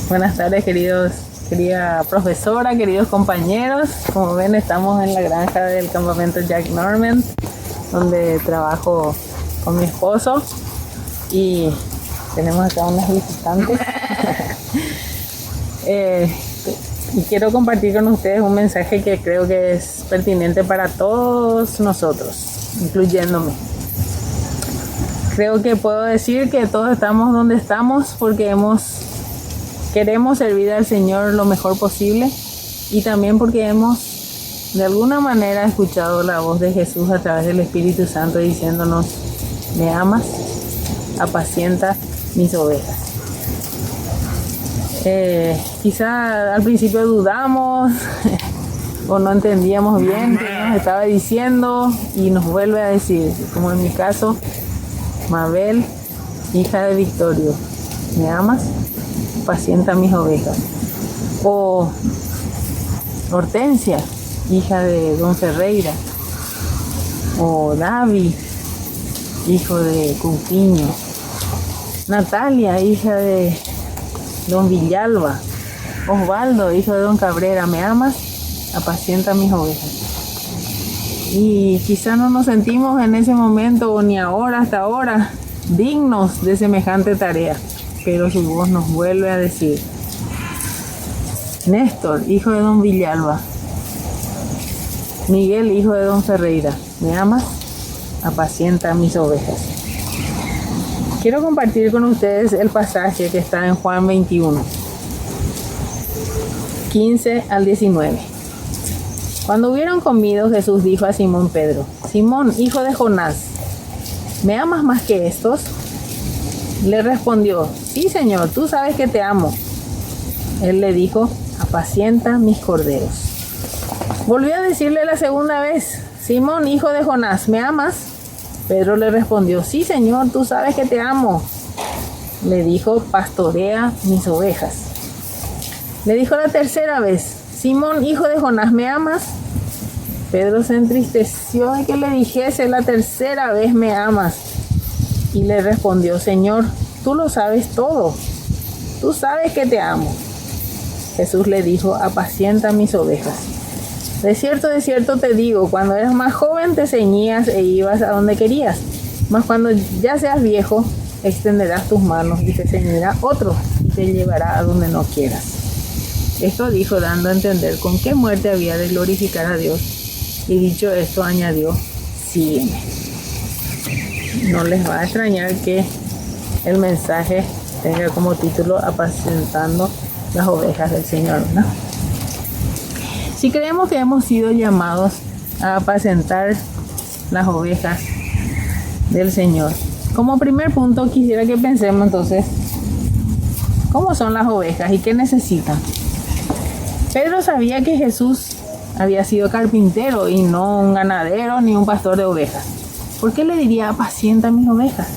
Buenas tardes, querida profesora, queridos compañeros. Como ven, estamos en la granja del campamento Jack Norman, donde trabajo con mi esposo y tenemos acá unas visitantes. Y quiero compartir con ustedes un mensaje que creo que es pertinente para todos nosotros, incluyéndome. Creo que puedo decir que todos estamos donde estamos porque queremos servir al Señor lo mejor posible y también porque hemos de alguna manera escuchado la voz de Jesús a través del Espíritu Santo diciéndonos: ¿me amas? Apacienta mis ovejas. Quizá al principio dudamos o no entendíamos bien qué nos estaba diciendo y nos vuelve a decir, como en mi caso, Mabel, hija de Victorio, ¿me amas? Apacienta mis ovejas. O Hortensia, hija de Don Ferreira. O David, hijo de Cunquiño. Natalia, hija de Don Villalba. Osvaldo, hijo de Don Cabrera, ¿me amas? Apacienta mis ovejas. Y quizá no nos sentimos en ese momento o ni ahora, hasta ahora, dignos de semejante tarea. Pero su voz nos vuelve a decir: Néstor, hijo de Don Villalba. Miguel, hijo de Don Ferreira, ¿me amas? Apacienta mis ovejas. Quiero compartir con ustedes el pasaje que está en Juan 21, 15 al 19. Cuando hubieron comido, Jesús dijo a Simón Pedro: Simón, hijo de Jonás, ¿me amas más que estos? Le respondió: sí, Señor, tú sabes que te amo. Él le dijo: apacienta mis corderos. Volvió a decirle la segunda vez: Simón, hijo de Jonás, ¿me amas? Pedro le respondió: sí, Señor, tú sabes que te amo. Le dijo: pastorea mis ovejas. Le dijo la tercera vez: Simón, hijo de Jonás, ¿me amas? Pedro se entristeció de que le dijese la tercera vez: ¿me amas? Y le respondió: Señor, tú lo sabes todo. Tú sabes que te amo. Jesús le dijo: apacienta mis ovejas. De cierto te digo, cuando eras más joven te ceñías e ibas a donde querías. Mas cuando ya seas viejo, extenderás tus manos y te ceñirá otro y te llevará a donde no quieras. Esto dijo dando a entender con qué muerte había de glorificar a Dios. Y dicho esto añadió: sígueme. No les va a extrañar que el mensaje tenga como título apacentando las ovejas del Señor, ¿no? Si creemos que hemos sido llamados a apacentar las ovejas del Señor, como primer punto quisiera que pensemos entonces cómo son las ovejas y qué necesitan. Pedro sabía que Jesús había sido carpintero y no un ganadero ni un pastor de ovejas. ¿Por qué le diría apacienta mis ovejas?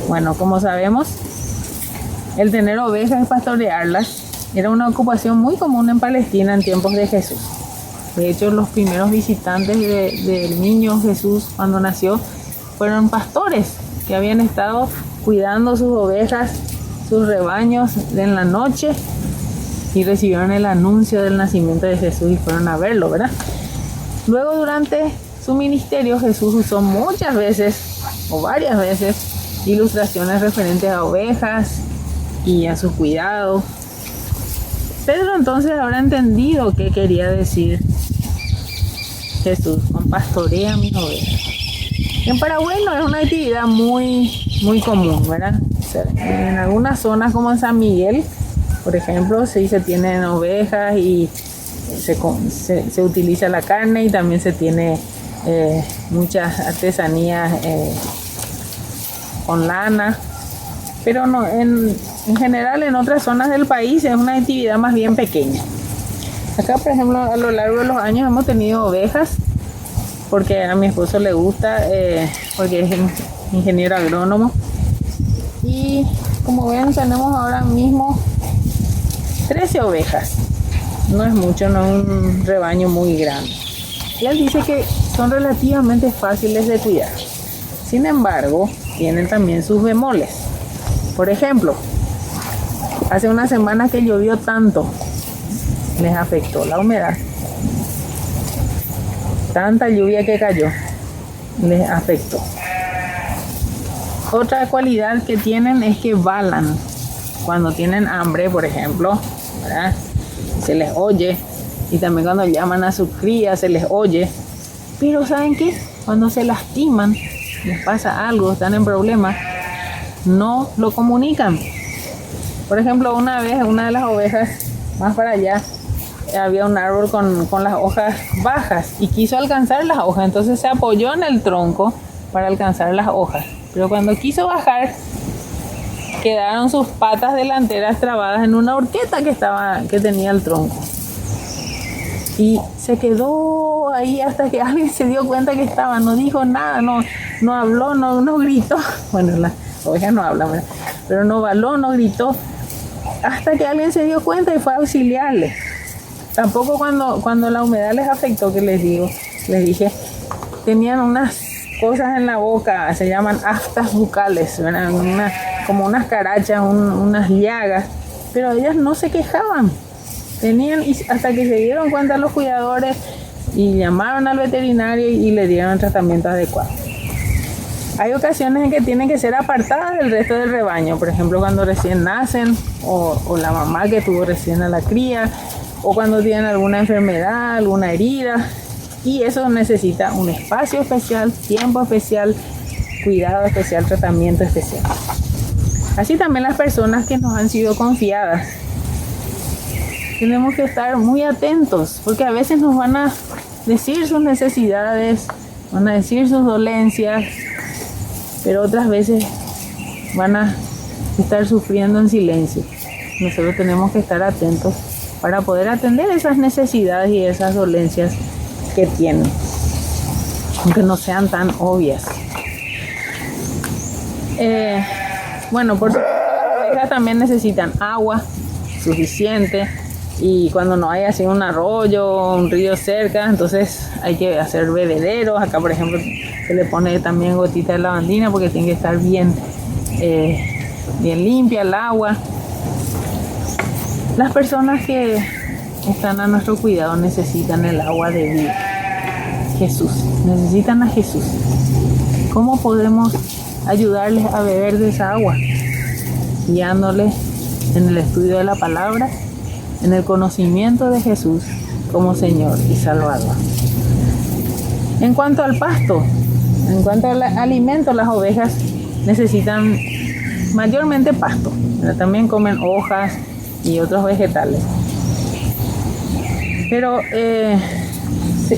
Bueno, como sabemos, el tener ovejas y pastorearlas era una ocupación muy común en Palestina en tiempos de Jesús. De hecho, los primeros visitantes del niño Jesús cuando nació fueron pastores que habían estado cuidando sus ovejas, sus rebaños en la noche y recibieron el anuncio del nacimiento de Jesús y fueron a verlo, ¿verdad? Luego, durante su ministerio, Jesús usó muchas veces o varias veces ilustraciones referentes a ovejas y a su cuidado. Pedro entonces habrá entendido qué quería decir Jesús con pastorea mis ovejas. En Paraguay no es una actividad muy común, ¿verdad? O sea, en algunas zonas como en San Miguel, por ejemplo, sí se tienen ovejas y se utiliza la carne y también se tiene muchas artesanías con lana, pero no, en general en otras zonas del país es una actividad más bien pequeña. Acá, por ejemplo, a lo largo de los años hemos tenido ovejas porque a mi esposo le gusta, porque es ingeniero agrónomo, y como ven tenemos ahora mismo 13 ovejas. No es mucho, no es un rebaño muy grande. Y él dice que son relativamente fáciles de cuidar. Sin embargo, tienen también sus bemoles. Por ejemplo, Hace una semana que llovió tanto, les afectó la humedad. Tanta lluvia que cayó, les afectó. Otra cualidad que tienen es que balan. Cuando tienen hambre, por ejemplo, ¿verdad? Se les oye. Y también cuando llaman a su cría se les oye. Pero ¿saben qué? Cuando se lastiman, les pasa algo, están en problemas, no lo comunican. Por ejemplo, una vez una de las ovejas más para allá, había un árbol con las hojas bajas y quiso alcanzar las hojas, entonces se apoyó en el tronco para alcanzar las hojas. Pero cuando quiso bajar, quedaron sus patas delanteras trabadas en una horqueta que tenía el tronco. Y se quedó ahí hasta que alguien se dio cuenta que estaba, no dijo nada, no habló, no gritó. Bueno, las ovejas no hablan, ¿verdad? Pero no baló, no gritó, hasta que alguien se dio cuenta y fue a auxiliarle. Tampoco cuando la humedad les afectó, que les dije, tenían unas cosas en la boca, se llaman aftas bucales, ¿verdad? Como unas carachas, unas llagas, pero ellas no se quejaban. Hasta que se dieron cuenta los cuidadores y llamaron al veterinario y le dieron el tratamiento adecuado. Hay ocasiones en que tienen que ser apartadas del resto del rebaño, por ejemplo cuando recién nacen o la mamá que tuvo recién a la cría, o cuando tienen alguna enfermedad, alguna herida, y eso necesita un espacio especial, tiempo especial, cuidado especial, tratamiento especial. Así también las personas que nos han sido confiadas. Tenemos que estar muy atentos, porque a veces nos van a decir sus necesidades, van a decir sus dolencias, pero otras veces van a estar sufriendo en silencio. Nosotros tenemos que estar atentos para poder atender esas necesidades y esas dolencias que tienen, aunque no sean tan obvias. Bueno, por supuesto, las ovejas también necesitan agua suficiente, y cuando no hay así un arroyo, un río cerca, entonces hay que hacer bebederos. Acá, por ejemplo, se le pone también gotita de lavandina porque tiene que estar bien limpia el agua. Las personas que están a nuestro cuidado necesitan el agua de vida. Jesús, necesitan a Jesús. ¿Cómo podemos ayudarles a beber de esa agua? Guiándoles en el estudio de la palabra, en el conocimiento de Jesús como Señor y Salvador. En cuanto al pasto, en cuanto al alimento, las ovejas necesitan mayormente pasto, pero también comen hojas y otros vegetales. Pero sí,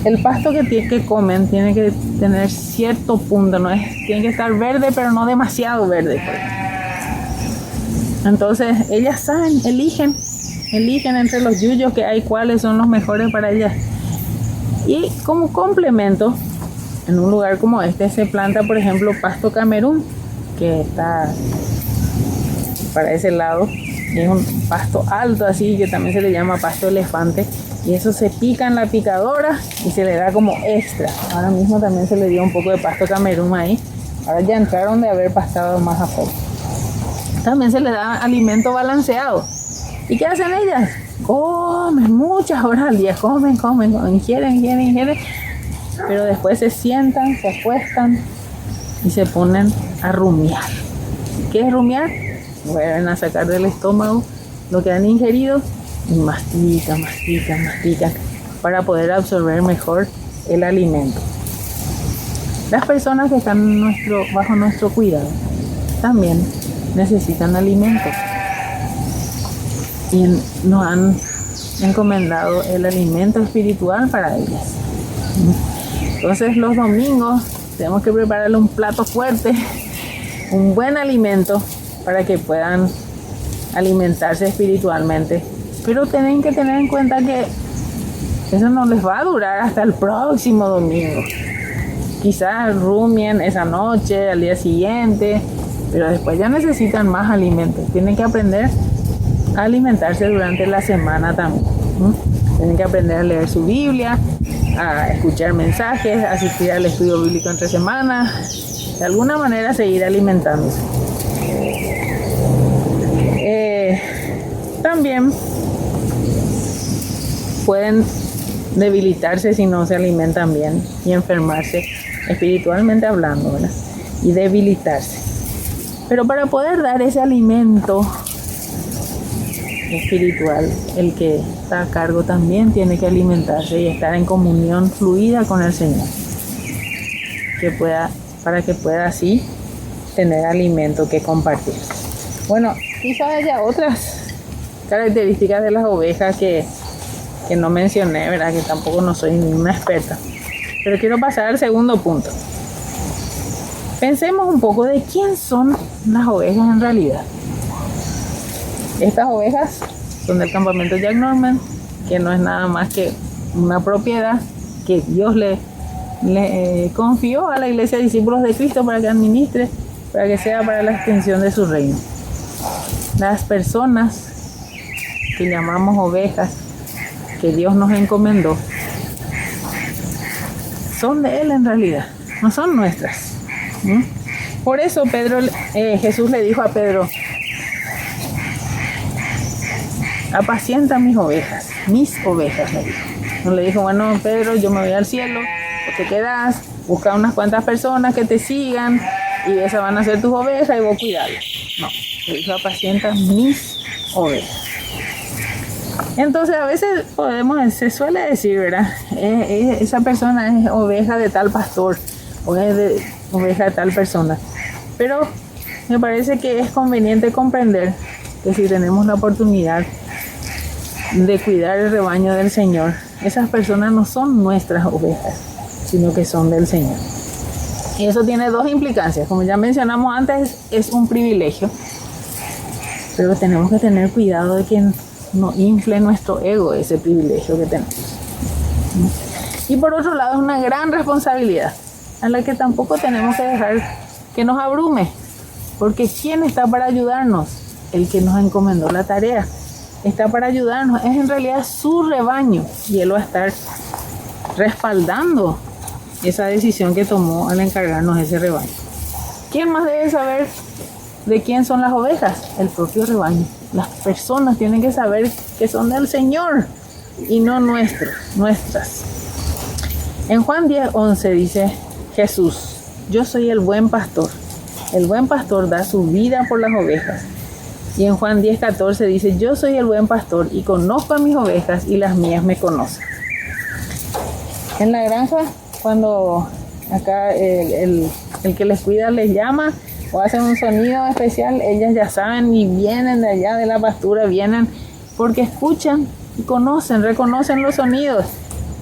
el pasto que comen tiene que tener cierto punto, tiene que estar verde, pero no demasiado verde. Entonces ellas saben, eligen entre los yuyos que hay cuáles son los mejores para ellas. Y como complemento, en un lugar como este se planta, por ejemplo, pasto Camerún, que está para ese lado. Es un pasto alto así, que también se le llama pasto elefante, y eso se pica en la picadora y se le da como extra. Ahora mismo también se le dio un poco de pasto Camerún ahí. Ahora ya entraron de haber pastado más a poco. También se le da alimento balanceado. ¿Y qué hacen ellas? Comen muchas horas al día, comen, ingieren, pero después se sientan, se acuestan y se ponen a rumiar. ¿Qué es rumiar? Vuelven a sacar del estómago lo que han ingerido y mastican para poder absorber mejor el alimento. Las personas que están bajo nuestro cuidado también necesitan alimento, y nos han encomendado el alimento espiritual para ellas. Entonces los domingos tenemos que prepararle un plato fuerte, un buen alimento para que puedan alimentarse espiritualmente. Pero tienen que tener en cuenta que eso no les va a durar hasta el próximo domingo. Quizás rumien esa noche, al día siguiente, pero después ya necesitan más alimentos. Tienen que aprender a alimentarse durante la semana también. Tienen que aprender a leer su Biblia, a escuchar mensajes, a asistir al estudio bíblico entre semanas, de alguna manera seguir alimentándose. también pueden debilitarse si no se alimentan bien y enfermarse espiritualmente hablando, ¿verdad? Y debilitarse. Pero para poder dar ese alimento espiritual, el que está a cargo también tiene que alimentarse y estar en comunión fluida con el Señor, para que pueda así tener alimento que compartir. Bueno, quizás haya otras características de las ovejas que no mencioné, ¿verdad? Que tampoco no soy ninguna experta. Pero quiero pasar al segundo punto. Pensemos un poco de quién son las ovejas en realidad. Estas ovejas son del campamento Jack Norman, que no es nada más que una propiedad que Dios le confió a la iglesia de discípulos de Cristo para que administre, para que sea para la extensión de su reino. Las personas que llamamos ovejas, que Dios nos encomendó, son de Él en realidad, no son nuestras. Por eso Jesús le dijo a Pedro: apacienta mis ovejas, le dijo. No le dijo: bueno, Pedro, yo me voy al cielo, o te quedas, busca unas cuantas personas que te sigan y esas van a ser tus ovejas y vos cuidarlas. No, le dijo: apacienta mis ovejas. Entonces a veces se suele decir, ¿verdad? Esa persona es oveja de tal pastor, o es oveja de tal persona. Pero me parece que es conveniente comprender que si tenemos la oportunidad de cuidar el rebaño del Señor, esas personas no son nuestras ovejas, sino que son del Señor. Y eso tiene dos implicancias. Como ya mencionamos antes, es un privilegio, pero tenemos que tener cuidado de que no infle nuestro ego ese privilegio que tenemos. Y por otro lado, es una gran responsabilidad a la que tampoco tenemos que dejar que nos abrume, porque ¿quién está para ayudarnos? El que nos encomendó la tarea está para ayudarnos, es en realidad su rebaño y Él va a estar respaldando esa decisión que tomó al encargarnos ese rebaño. ¿Quién más debe saber de quién son las ovejas? El propio rebaño. Las personas tienen que saber que son del Señor y no nuestras. En Juan 10:11 dice Jesús: yo soy el buen pastor. El buen pastor da su vida por las ovejas. Y en Juan 10:14 dice: yo soy el buen pastor y conozco a mis ovejas y las mías me conocen. En la granja, cuando acá el que les cuida les llama o hacen un sonido especial, ellas ya saben y vienen de allá de la pastura, vienen porque escuchan y reconocen los sonidos.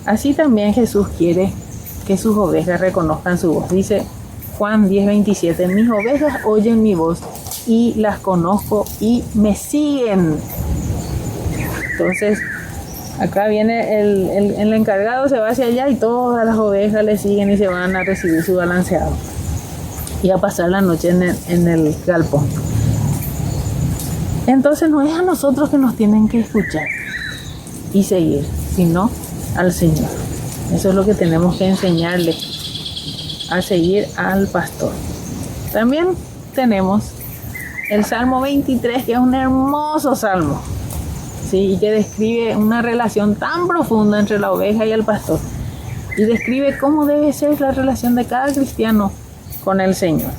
Así también Jesús quiere que sus ovejas reconozcan su voz. Dice Juan 10:27: mis ovejas oyen mi voz y las conozco y me siguen. Entonces acá viene el encargado, se va hacia allá y todas las ovejas le siguen y se van a recibir su balanceado y a pasar la noche en el galpón. Entonces no es a nosotros que nos tienen que escuchar y seguir, sino al Señor. Eso es lo que tenemos que enseñarle, a seguir al pastor. También tenemos el Salmo 23, que es un hermoso salmo, ¿sí? Y que describe una relación tan profunda entre la oveja y el pastor. Y describe cómo debe ser la relación de cada cristiano con el Señor.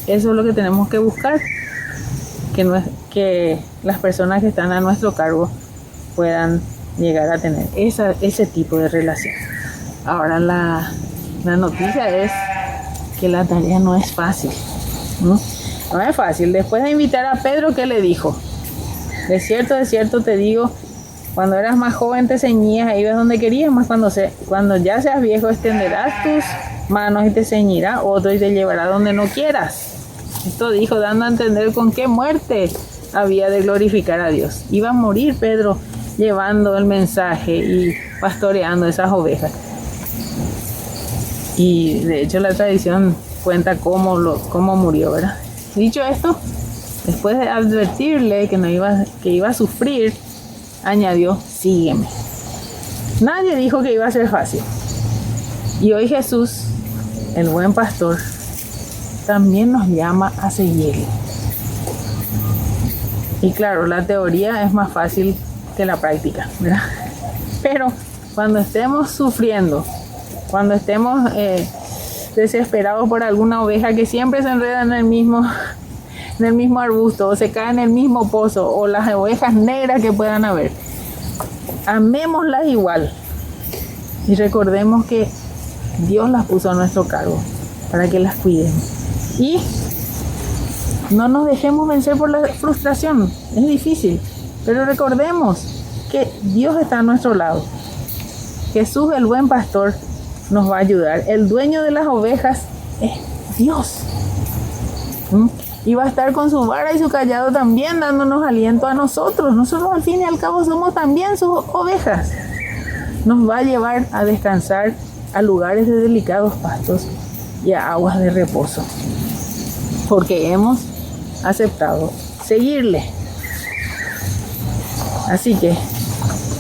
Eso es lo que tenemos que buscar, que las personas que están a nuestro cargo puedan llegar a tener ese tipo de relación. Ahora la noticia es que la tarea no es fácil. No es fácil. Después de invitar a Pedro, ¿qué le dijo? De cierto te digo, cuando eras más joven te ceñías e ibas donde querías, más cuando ya seas viejo extenderás tus manos y te ceñirá otro y te llevará donde no quieras. Esto dijo dando a entender con qué muerte había de glorificar a Dios. Iba a morir Pedro llevando el mensaje y pastoreando esas ovejas. Y de hecho la tradición cuenta cómo murió, ¿verdad? Dicho esto, después de advertirle que iba a sufrir, añadió: sígueme. Nadie dijo que iba a ser fácil. Y hoy Jesús, el buen pastor, también nos llama a seguirle. Y claro, la teoría es más fácil que la práctica, ¿verdad? Pero cuando estemos sufriendo, cuando estemos desesperados por alguna oveja que siempre se enreda en el mismo arbusto, o se cae en el mismo pozo, o las ovejas negras que puedan haber, amémoslas igual y recordemos que Dios las puso a nuestro cargo para que las cuidemos. Y no nos dejemos vencer por la frustración, es difícil, pero recordemos que Dios está a nuestro lado. Jesús, el buen pastor, nos va a ayudar. El dueño de las ovejas es Dios. Y va a estar con su vara y su callado también dándonos aliento a nosotros. Nosotros al fin y al cabo somos también sus ovejas. Nos va a llevar a descansar a lugares de delicados pastos y a aguas de reposo. Porque hemos aceptado seguirle. Así que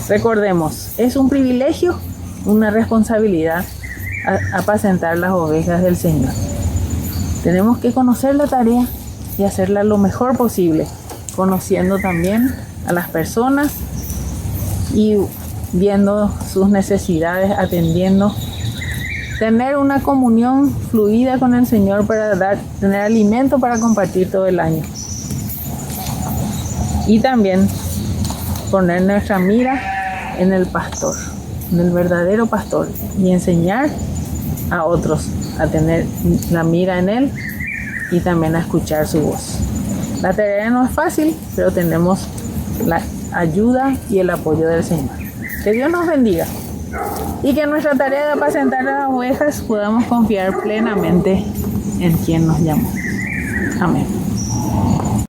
recordemos, es un privilegio, una responsabilidad apacentar las ovejas del Señor. Tenemos que conocer la tarea y hacerla lo mejor posible, conociendo también a las personas y viendo sus necesidades, atendiendo, tener una comunión fluida con el Señor para tener alimento para compartir todo el año. Y también poner nuestra mira en el pastor, en el verdadero pastor, y enseñar a otros a tener la mira en él y también a escuchar su voz. La tarea no es fácil, pero tenemos la ayuda y el apoyo del Señor. Que Dios nos bendiga y que en nuestra tarea de apacentar a las ovejas podamos confiar plenamente en quien nos llamó. Amén.